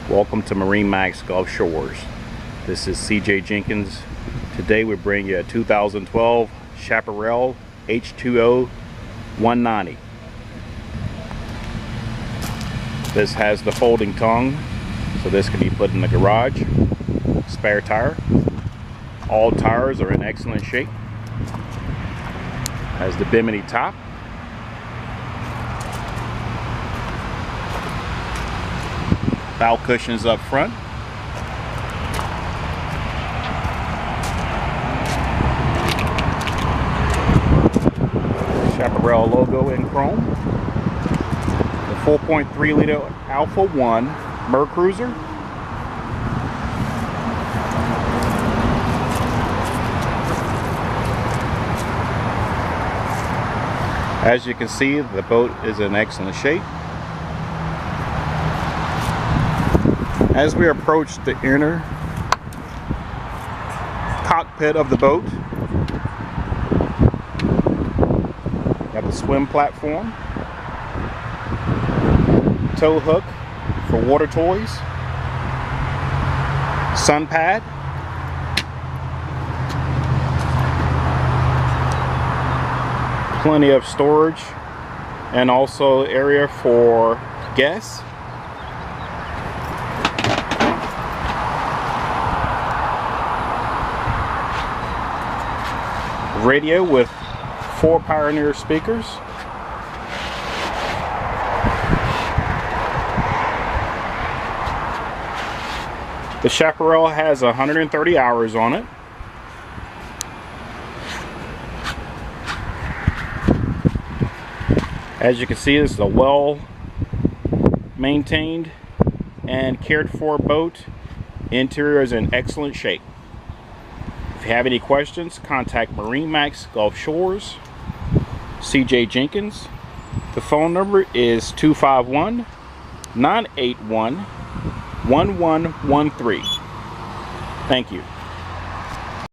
Welcome to MarineMax Gulf Shores. This is CJ Jenkins. Today we bring you a 2012 Chaparral H2O 190. This has the folding tongue, so this can be put in the garage. Spare tire. All tires are in excellent shape. Has the bimini top. Bow cushions up front. Chaparral logo in chrome. The 4.3 liter Alpha 1 Mercruiser. As you can see, the boat is in excellent shape. As we approach the inner cockpit of the boat, you have the swim platform, tow hook for water toys, sun pad, plenty of storage, and also area for guests. Radio with 4 Pioneer speakers. The Chaparral has 130 hours on it. As you can see, this is a well maintained and cared for boat. Interior is in excellent shape. If you have any questions, contact MarineMax Gulf Shores, CJ Jenkins. The phone number is 251-981-1113. Thank you.